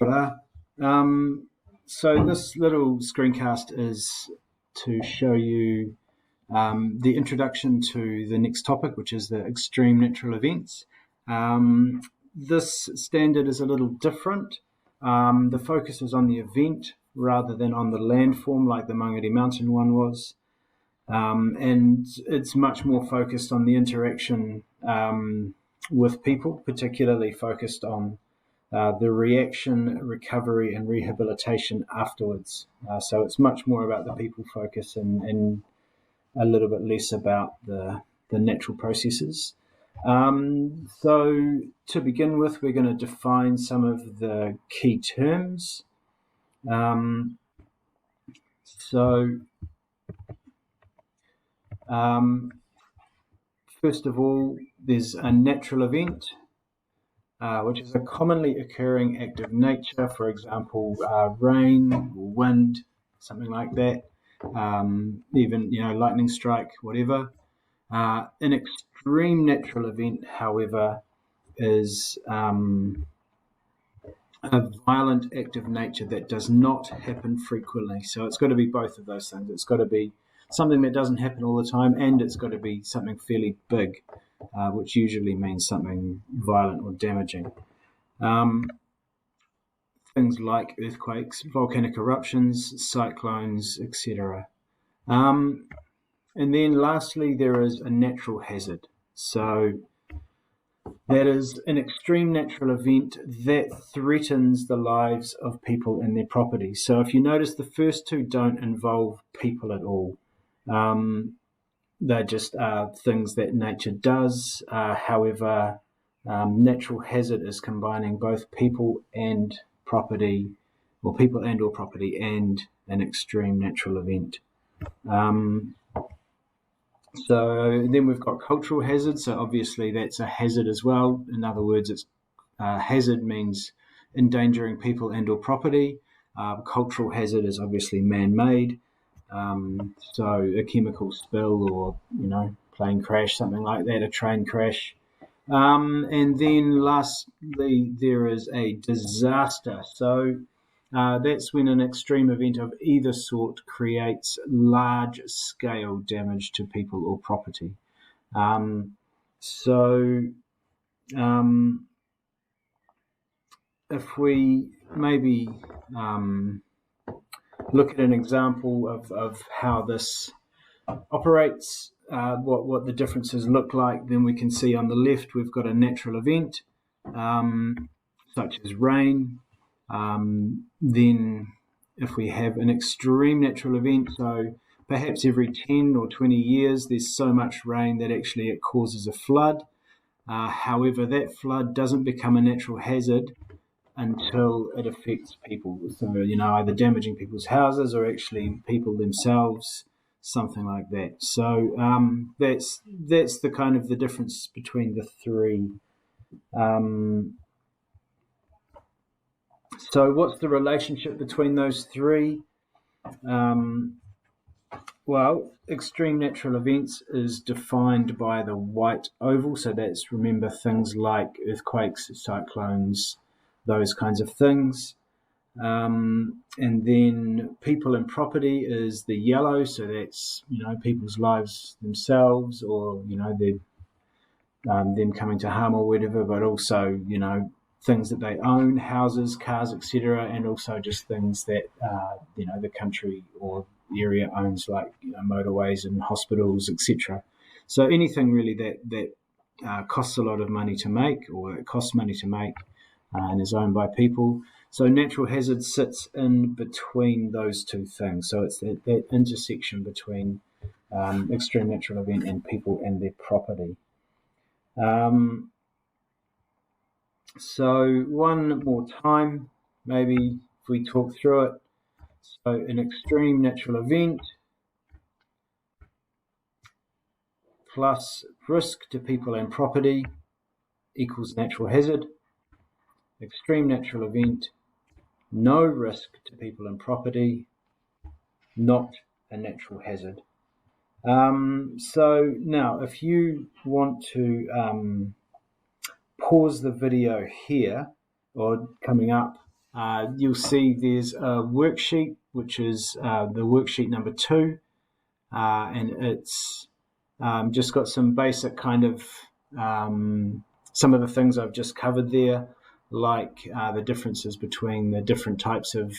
Hola. So this little screencast is to show you the introduction to the next topic, which is the extreme natural events. This standard is a little different. The focus is on the event rather than on the landform like the Mangere Mountain one was. And it's much more focused on the interaction with people, particularly focused on the reaction, recovery, and rehabilitation afterwards. So it's much more about the people focus and a little bit less about the natural processes. So to begin with, we're going to define some of the key terms. First of all, there's a natural event, which is a commonly occurring act of nature, for example, rain or wind, something like that, even, lightning strike, whatever. An extreme natural event, however, is a violent act of nature that does not happen frequently. So it's got to be both of those things. It's got to be something that doesn't happen all the time, and it's got to be something fairly big, which usually means something violent or damaging. Things like earthquakes, volcanic eruptions, cyclones, etc. And then lastly, there is a natural hazard. So that is an extreme natural event that threatens the lives of people and their property. So if you notice, the first two don't involve people at all. They're just things that nature does. However, natural hazard is combining both people and property, or people and or property, and an extreme natural event. So then we've got cultural hazard. So obviously that's a hazard as well. In other words, it's hazard means endangering people and or property. Cultural hazard is obviously man-made. So a chemical spill or, plane crash, something like that, a train crash. And then lastly, there is a disaster. So that's when an extreme event of either sort creates large-scale damage to people or property. If we maybe look at an example of how this operates, what the differences look like, then we can see on the left we've got a natural event, such as rain. Then if we have an extreme natural event, so perhaps every 10 or 20 years there's so much rain that actually it causes a flood. However, that flood doesn't become a natural hazard until it affects people. So, either damaging people's houses or actually people themselves, something like that. So that's the kind of the difference between the three. So what's the relationship between those three? Well, extreme natural events is defined by the white oval. So that's, remember, things like earthquakes, cyclones, those kinds of things. And then people and property is the yellow. So that's, people's lives themselves, or, them coming to harm or whatever, but also, things that they own, houses, cars, etc., and also just things that the country or area owns, like motorways and hospitals, etc. So anything really that costs a lot of money to make, or it costs money to make, and is owned by people. So natural hazard sits in between those two things. So it's that intersection between extreme natural event and people and their property. So one more time, maybe if we talk through it. So an extreme natural event plus risk to people and property equals natural hazard. Extreme natural event, no risk to people and property, not a natural hazard. So now if you want to pause the video here, or coming up, you'll see there's a worksheet, which is the worksheet number 2, and it's just got some basic kind of some of the things I've just covered there, like the differences between the different types of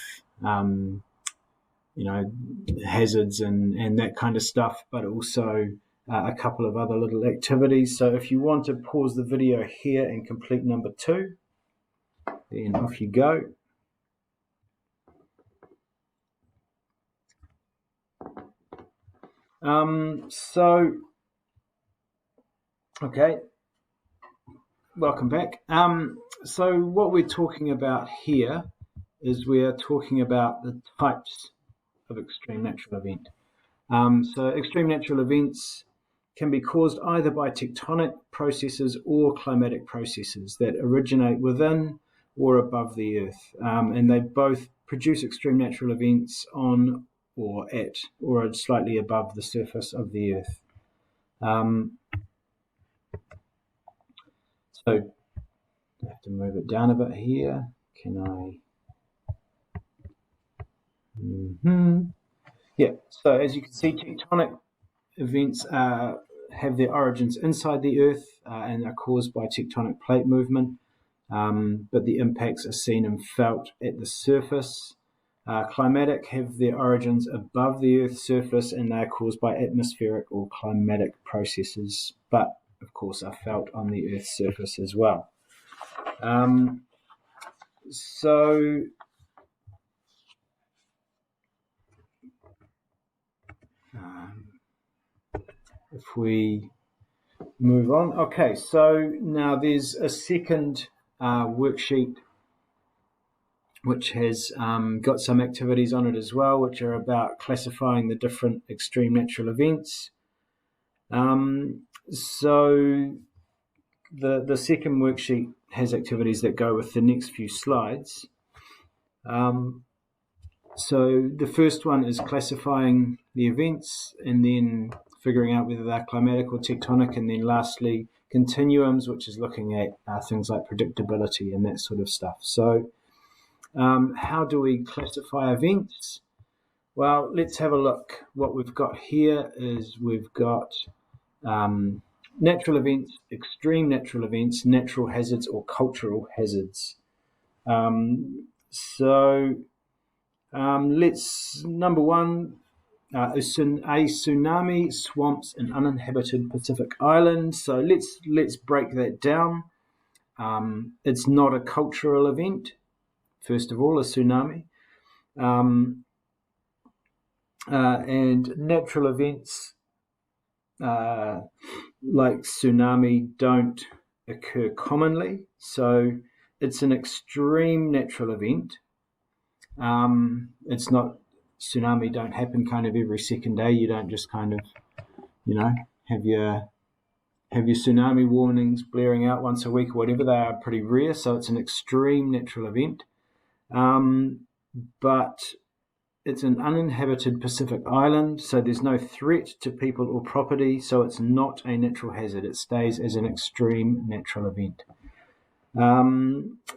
hazards and that kind of stuff, but also a couple of other little activities. So if you want to pause the video here and complete number 2, then off you go. Okay, welcome back. So what we're talking about here is we're talking about the types of extreme natural event. So extreme natural events can be caused either by tectonic processes or climatic processes that originate within or above the Earth, and they both produce extreme natural events on or at or slightly above the surface of the Earth. So I have to move it down a bit here. Can I? Yeah, so as you can see, tectonic events have their origins inside the Earth and are caused by tectonic plate movement, but the impacts are seen and felt at the surface. Climatic have their origins above the Earth's surface, and they are caused by atmospheric or climatic processes, but of course are felt on the Earth's surface as well. So if we move on. Okay, so now there's a second worksheet which has got some activities on it as well, which are about classifying the different extreme natural events. So the second worksheet has activities that go with the next few slides. So the first one is classifying the events and then figuring out whether they're climatic or tectonic, and then lastly continuums, which is looking at things like predictability and that sort of stuff. So how do we classify events? Well, let's have a look. What we've got here is we've got natural events, extreme natural events, natural hazards, or cultural hazards. Let's, number one, a tsunami swamps an uninhabited Pacific island. So let's break that down. It's not a cultural event, first of all, a tsunami. And natural events like tsunami don't occur commonly. So it's an extreme natural event. It's not, tsunami don't happen kind of every second day. You don't just kind of, have your tsunami warnings blaring out once a week or whatever. They are pretty rare, so it's an extreme natural event. But it's an uninhabited Pacific island, so there's no threat to people or property, so it's not a natural hazard. It stays as an extreme natural event.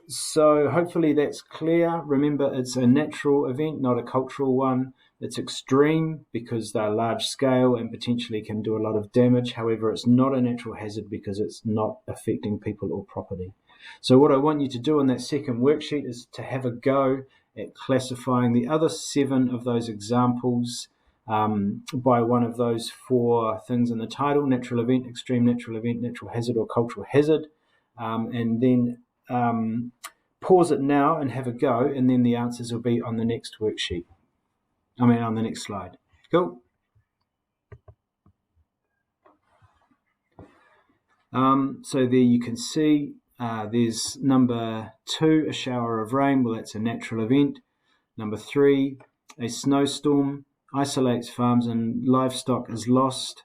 So hopefully that's clear. Remember, it's a natural event, not a cultural one. It's extreme because they're large scale and potentially can do a lot of damage. However, it's not a natural hazard because it's not affecting people or property. So what I want you to do in that second worksheet is to have a go at classifying the other 7 of those examples by one of those 4 things in the title: natural event, extreme natural event, natural hazard, or cultural hazard. And then pause it now and have a go, and then the answers will be on the next worksheet. On the next slide. Cool. So there you can see there's number 2, a shower of rain. Well, that's a natural event. Number 3, a snowstorm isolates farms and livestock is lost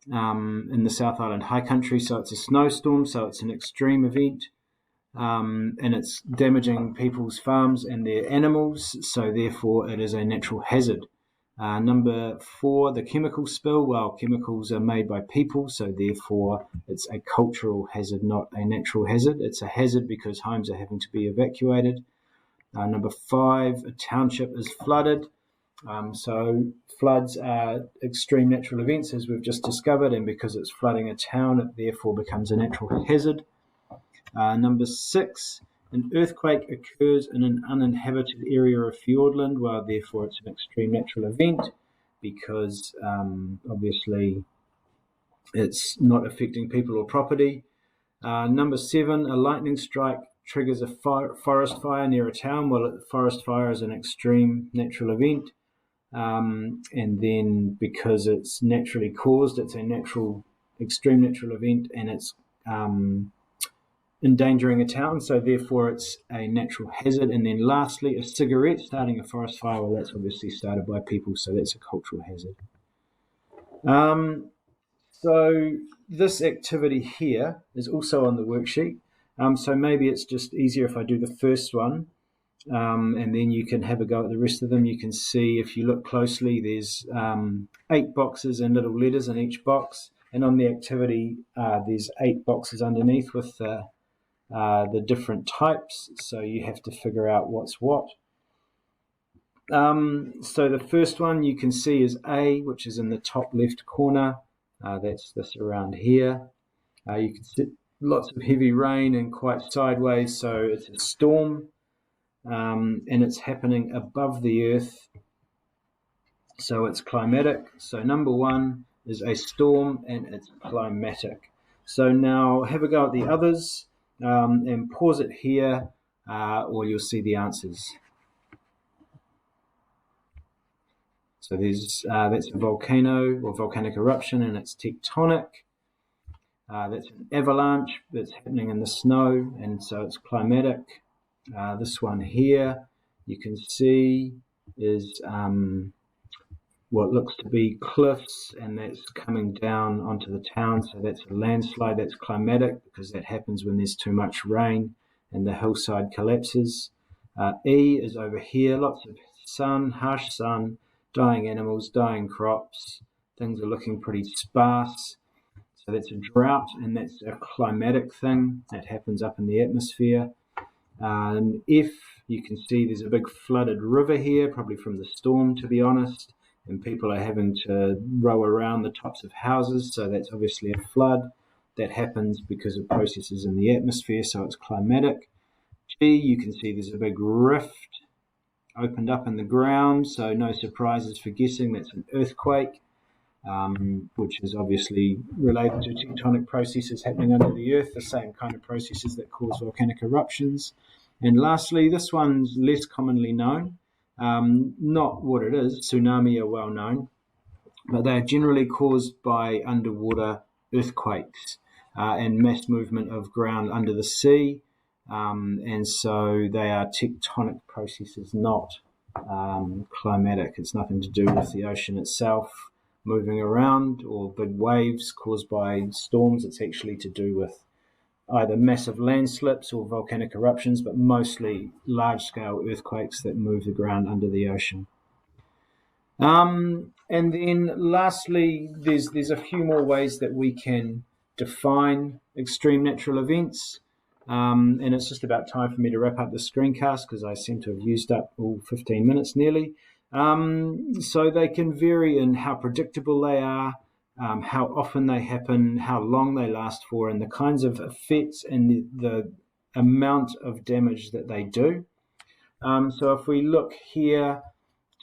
in the South Island High Country. So it's a snowstorm, so it's an extreme event. And it's damaging people's farms and their animals, so therefore it is a natural hazard. Number 4, the chemical spill. Well, chemicals are made by people, so therefore it's a cultural hazard, not a natural hazard. It's a hazard because homes are having to be evacuated. Number 5, a township is flooded. So floods are extreme natural events, as we've just discovered, and because it's flooding a town, it therefore becomes a natural hazard. Number 6, an earthquake occurs in an uninhabited area of Fiordland. Well, therefore it's an extreme natural event because obviously it's not affecting people or property. Number 7, a lightning strike triggers a forest fire near a town. Well, a forest fire is an extreme natural event. And then because it's naturally caused, it's a extreme natural event, and it's endangering a town, so therefore it's a natural hazard. And then lastly, a cigarette starting a forest fire. Well, that's obviously started by people, so that's a cultural hazard. So this activity here is also on the worksheet. So maybe it's just easier if I do the first one, and then you can have a go at the rest of them. You can see, if you look closely, there's 8 boxes and little letters in each box. And on the activity, there's 8 boxes underneath with the different types. So you have to figure out what's what. So the first one you can see is A, which is in the top left corner. That's this around here. You can see lots of heavy rain and quite sideways, so it's a storm, and it's happening above the earth, so it's climatic. So number 1 is a storm and it's climatic. So now have a go at the others, and pause it here, or you'll see the answers. So there's that's a volcano or volcanic eruption, and it's tectonic. That's an avalanche that's happening in the snow, and so it's climatic. This one here, you can see, is what looks to be cliffs, and that's coming down onto the town, so that's a landslide. That's climatic because that happens when there's too much rain and the hillside collapses. E is over here, lots of sun, harsh sun, dying animals, dying crops. Things are looking pretty sparse. So that's a drought, and that's a climatic thing that happens up in the atmosphere. F, you can see there's a big flooded river here, probably from the storm, to be honest, and people are having to row around the tops of houses, so that's obviously a flood. That happens because of processes in the atmosphere, so it's climatic. G, you can see there's a big rift opened up in the ground, so no surprises for guessing that's an earthquake, which is obviously related to tectonic processes happening under the earth, the same kind of processes that cause volcanic eruptions. And lastly, this one's less commonly known. Not what it is. Tsunami are well known, but they are generally caused by underwater earthquakes and mass movement of ground under the sea. And so they are tectonic processes, not climatic. It's nothing to do with the ocean itself moving around or big waves caused by storms. It's actually to do with either massive landslips or volcanic eruptions, but mostly large-scale earthquakes that move the ground under the ocean. And then lastly, there's a few more ways that we can define extreme natural events. And it's just about time for me to wrap up the screencast because I seem to have used up all 15 minutes nearly. So they can vary in how predictable they are, how often they happen, how long they last for, and the kinds of effects and the amount of damage that they do. So if we look here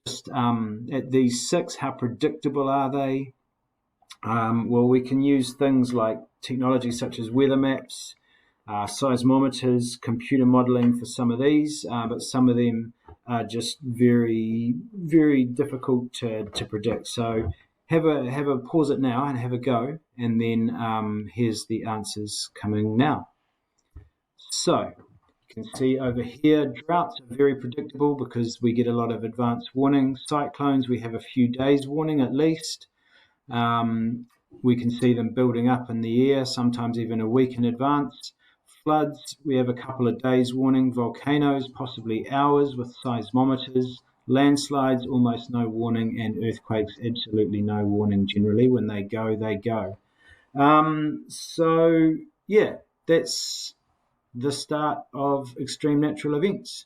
just at these 6, how predictable are they? Well, we can use things like technology such as weather maps, seismometers, computer modeling for some of these, but some of them are just very, very difficult to predict. So have a pause it now and have a go, and then here's the answers coming now. So you can see over here, droughts are very predictable because we get a lot of advance warning. Cyclones, we have a few days warning at least. We can see them building up in the air, sometimes even a week in advance. Floods, we have a couple of days warning. Volcanoes, possibly hours with seismometers. Landslides, almost no warning. And earthquakes, absolutely no warning generally. When they go, they go. So, yeah, that's the start of extreme natural events.